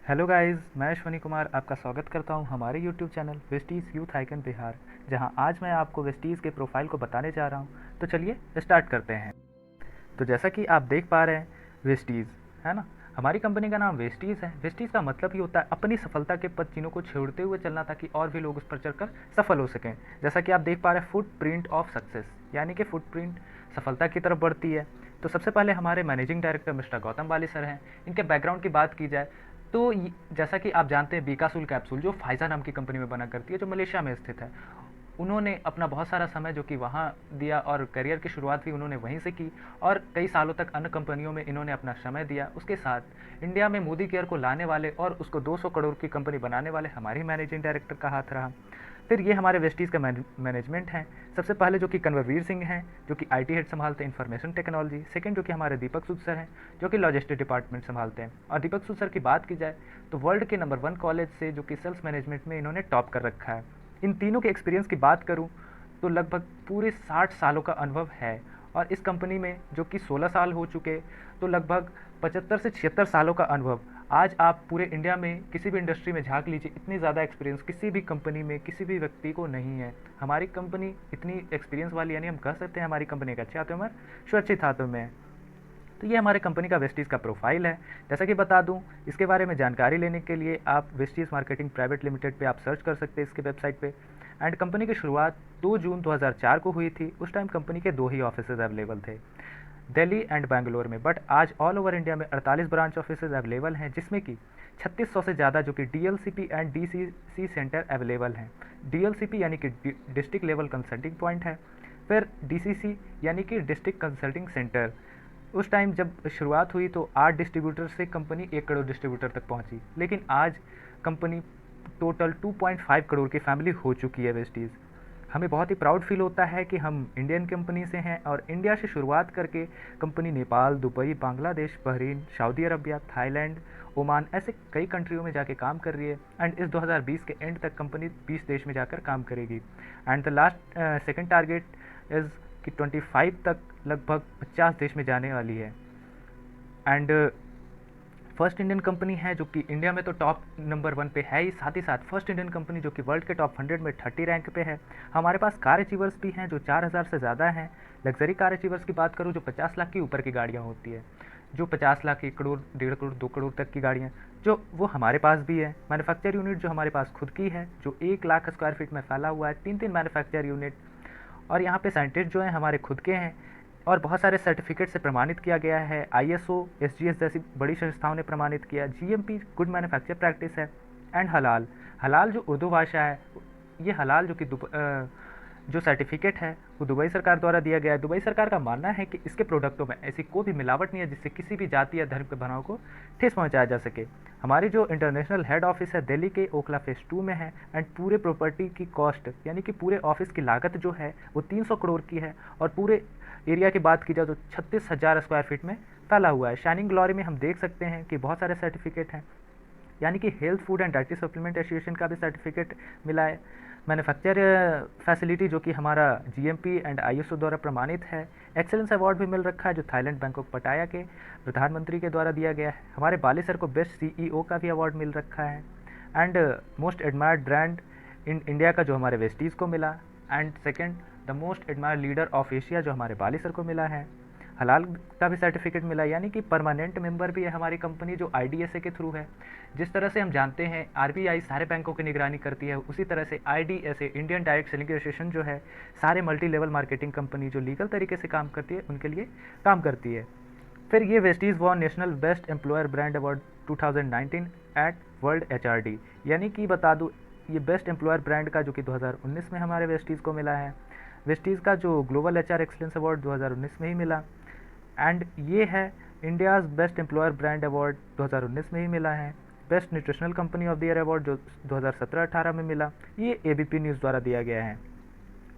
Hello guys, मैं अश्वनी कुमार आपका स्वागत करता हूं हमारे YouTube channel वेस्टीज़ youth icon Bihar, जहां आज मैं आपको वेस्टीज़ के प्रोफाइल को बताने जा रहा हूं। तो चलिए स्टार्ट करते हैं। तो जैसा कि आप देख पा रहे हैं, वेस्टीज़ है ना। हमारी कंपनी का नाम वेस्टीज़ है। वेस्टीज़ का मतलब ही होता है अपनी सफलता के पद चिन्हों को छोड़ते हुए चलना, ताकि और भी लोग उस पर चलकर सफल हो सकें। जैसा कि आप देख पा रहे हैं, फुट प्रिंट ऑफ सक्सेस, यानी कि फुट प्रिंट सफलता की तरफ बढ़ती है। तो सबसे पहले हमारे मैनेजिंग डायरेक्टर मिस्टर गौतम बाली सर हैं। इनके बैकग्राउंड की बात की जाए तो जैसा कि आप जानते हैं, बीकासूल कैप्सूल जो फाइजा नाम की कंपनी में बना करती है, जो मलेशिया में स्थित है, उन्होंने अपना बहुत सारा समय जो कि वहाँ दिया और करियर की शुरुआत भी उन्होंने वहीं से की, और कई सालों तक अन्य कंपनियों में इन्होंने अपना समय दिया। उसके साथ इंडिया में मोदी केयर को लाने वाले और उसको 200 करोड़ की कंपनी बनाने वाले हमारी मैनेजिंग डायरेक्टर का हाथ रहा। फिर ये हमारे वेस्टीज़ का मैनेजमेंट है। सबसे पहले जो कि कन्वरवीर सिंह हैं, जो कि आईटी हेड संभालते हैं, इंफॉर्मेशन टेक्नोलॉजी। सेकंड जो कि हमारे दीपक सूद सर हैं, जो कि लॉजिस्टिक डिपार्टमेंट संभालते हैं। और दीपक सूद सर की बात की जाए तो वर्ल्ड के नंबर 1 कॉलेज से जो कि सेल्स मैनेजमेंट में इन्होंने टॉप कर रखा है। इन तीनों के एक्सपीरियंस की बात करूँ तो लगभग पूरे 60 सालों का अनुभव है। और इस कंपनी में जो कि 16 साल हो चुके, तो लगभग 75 से 76 सालों का अनुभव। आज आप पूरे इंडिया में किसी भी इंडस्ट्री में झांक लीजिए, इतनी ज़्यादा एक्सपीरियंस किसी भी कंपनी में किसी भी व्यक्ति को नहीं है। हमारी कंपनी इतनी एक्सपीरियंस वाली, यानी हम कह सकते हैं हमारी कंपनी एक अच्छे हाथों में, सुरक्षित हाथों में है। तो ये हमारे कंपनी का वेस्टीज़ का प्रोफाइल है। जैसा कि बता दूं, इसके बारे में जानकारी लेने के लिए आप वेस्टीज़ मार्केटिंग प्राइवेट लिमिटेड पे आप सर्च कर सकते हैं, इसके वेबसाइट पे। एंड कंपनी की शुरुआत 2 जून 2004 को हुई थी। उस टाइम कंपनी के 2 ही ऑफिसेज अवेलेबल थे, दिल्ली एंड बैंगलोर में। बट आज ऑल ओवर इंडिया में 48 ब्रांच ऑफिसेज अवेलेबल हैं, जिसमें कि 3600 से ज़्यादा जो कि डीएलसीपी एंड डीसीसी सेंटर अवेलेबल हैं। डीएलसीपी यानी कि डिस्ट्रिक्ट लेवल कंसल्टिंग पॉइंट है। फिर डीसीसी यानी कि डिस्ट्रिक्ट कंसल्टिंग सेंटर। उस टाइम जब शुरुआत हुई तो 8 डिस्ट्रीब्यूटर से कंपनी 1 करोड़ डिस्ट्रीब्यूटर तक पहुंची, लेकिन आज कंपनी टोटल 2.5 करोड़ की फैमिली हो चुकी है वेस्टीज़। हमें बहुत ही प्राउड फील होता है कि हम इंडियन कंपनी से हैं, और इंडिया से शुरुआत करके company Nepal, Dubai, Bangladesh, Bahrain, Saudi Arabia, Thailand, Oman, ऐसे कई कंट्रियों में जाके काम कर रही है। एंड इस 2020 के एंड तक कंपनी 20 देश में जाकर काम करेगी। And the last second target is कि 25 तक लगभग 50 देश में जाने वाली है। एंड फर्स्ट इंडियन कंपनी है जो कि इंडिया में तो टॉप नंबर 1 पे है ही, साथ ही साथ फर्स्ट इंडियन कंपनी जो कि वर्ल्ड के टॉप 100 में 30 रैंक पे है। हमारे पास कार अचीवर्स भी हैं जो 4000 से ज़्यादा हैं। लग्जरी कार अचीवर्स की बात करूँ, जो 50 लाख के ऊपर की गाड़ियाँ होती है, जो 50 लाख, 1 करोड़, 1.5 करोड़, 2 करोड़ तक की गाड़ियाँ, जो वो हमारे पास भी है। मैन्युफैक्चर यूनिट जो हमारे पास खुद की है, जो 1 लाख स्क्वायर फीट में फैला हुआ है, 3 मैन्युफैक्चर यूनिट। और यहाँ पे साइंटिस्ट जो हैं हमारे खुद के हैं, और बहुत सारे सर्टिफिकेट से प्रमाणित किया गया है। आईएसओ, एसजीएस जैसी बड़ी संस्थाओं ने प्रमाणित किया। जीएमपी गुड मैन्युफैक्चर प्रैक्टिस है। एंड हलाल, हलाल जो उर्दू भाषा है, ये हलाल जो कि जो सर्टिफिकेट है वो दुबई सरकार द्वारा दिया गया है। दुबई सरकार का मानना है कि इसके प्रोडक्टों में ऐसी कोई भी मिलावट नहीं है जिससे किसी भी जाति या धर्म के भावनाओं को ठेस पहुंचाया जा सके। हमारी जो इंटरनेशनल हेड ऑफिस है दिल्ली के ओखला फेज 2 में है। एंड पूरे प्रॉपर्टी की कॉस्ट, यानी कि पूरे ऑफिस की लागत जो है वो 300 करोड़ की है। और पूरे एरिया की बात की जाए तो 36,000 स्क्वायर फीट में फैला हुआ है। शाइनिंग ग्लोरी में हम देख सकते हैं कि बहुत सारे सर्टिफिकेट हैं, यानी कि health food and dietary supplement association का भी सर्टिफिकेट मिला है। मैन्युफैक्चर फैसिलिटी जो कि हमारा जीएमपी एंड आईएसओ द्वारा प्रमाणित है। एक्सेलेंस अवार्ड भी मिल रखा है, जो थाईलैंड बैंकॉक पटाया के प्रधानमंत्री के द्वारा दिया गया है। हमारे बाली सर को बेस्ट सीईओ का भी अवार्ड मिल रखा है। And most admired brand in India का जो हमारे वेस्टीज़ को मिला। And second, the most admired leader of Asia जो हमारे बाली सर को मिला है। हलाल का भी सर्टिफिकेट मिला, यानी कि परमानेंट मेंबर भी है हमारी कंपनी, जो आईडीएसए के थ्रू है। जिस तरह से हम जानते हैं आरबीआई सारे बैंकों की निगरानी करती है, उसी तरह से IDSA, Indian direct selling association जो है, सारे मल्टी लेवल मार्केटिंग कंपनी जो लीगल तरीके से काम करती है उनके लिए काम करती है। फिर ये Vestige won national best employer brand award 2019 at world HRD, यानी कि बता दूँ ये बेस्ट एम्प्लॉयर ब्रांड का जो कि 2019 में हमारे वेस्टीज़ को मिला है। वेस्टीज़ का जो ग्लोबल एचआर एक्सलेंस अवार्ड 2019 में ही मिला। एंड ये है India's best employer brand award 2019 में ही मिला है। Best nutritional company of the year award जो 2017-18 में मिला, ये एबीपी न्यूज़ द्वारा दिया गया है।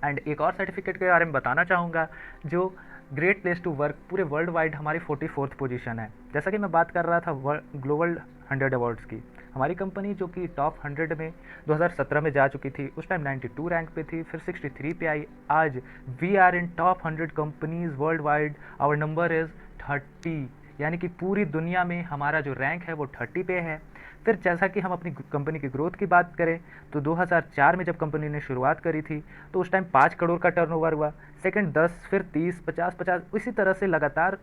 एंड एक और सर्टिफिकेट के बारे में बताना चाहूँगा, जो ग्रेट प्लेस टू वर्क पूरे वर्ल्ड वाइड हमारी 44th पोजीशन है। जैसा कि मैं बात कर रहा था ग्लोबल 100 अवार्ड्स की, हमारी कंपनी जो कि टॉप 100 में 2017 में जा चुकी थी, उस टाइम 92 रैंक पे थी, फिर 63 पे आई। आज we are in top 100 companies worldwide, our number is 30, यानी कि पूरी दुनिया में हमारा जो रैंक है वो 30 पे है। फिर जैसा कि हम अपनी कंपनी की ग्रोथ की बात करें तो 2004 में जब कंपनी ने शुरुआत करी थी तो उस टाइम 5 करोड़ का टर्नओवर हुआ, सेकंड 10, फिर 30, 50, इसी तरह से लगातार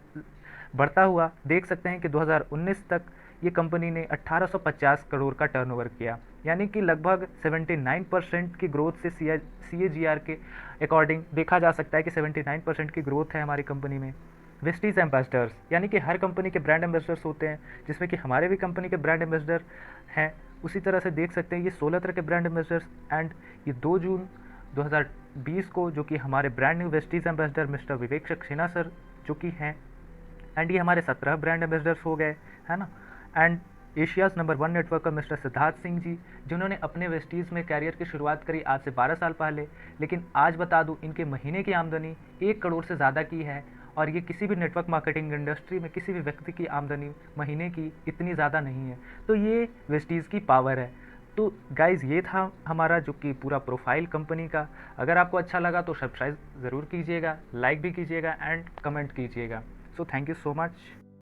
बढ़ता हुआ देख सकते हैं कि 2019 तक ये कंपनी ने 1850 करोड़ का टर्नओवर किया, यानी कि लगभग 79% की ग्रोथ से CAGR के अकॉर्डिंग देखा जा सकता है कि 79% की ग्रोथ है हमारी कंपनी में। वेस्टीज एम्बेसडर्स, यानी कि हर कंपनी के ब्रांड एम्बेसडर्स होते हैं, जिसमें कि हमारे भी कंपनी के ब्रांड एम्बेसडर हैं। उसी तरह से देख सकते हैं ये 16 तरह के ब्रांड एम्बेसडर्स, एंड ये 2 जून 2020 को जो कि हमारे brand new Vestige ambassador mister Vivek Saxena sir जो कि हैं, एंड ये हमारे 17 ब्रांड एम्बेसडर्स हो गए, है ना। एंड एशियाज़ नंबर 1 नेटवर्क का मिस्टर सिद्धार्थ सिंह जी, जिन्होंने अपने वेस्टीज़ में कैरियर की शुरुआत करी आज से 12 साल पहले, लेकिन आज बता दूं इनके महीने की आमदनी 1 करोड़ से ज़्यादा की है, और ये किसी भी नेटवर्क मार्केटिंग इंडस्ट्री में किसी भी व्यक्ति की आमदनी महीने की इतनी ज़्यादा नहीं है। तो ये वेस्टीज़ की पावर है। तो गाइज़ ये था हमारा जो कि पूरा प्रोफाइल कंपनी का। अगर आपको अच्छा लगा तो सब्सक्राइब ज़रूर कीजिएगा, लाइक भी कीजिएगा एंड कमेंट कीजिएगा। So thank you so much.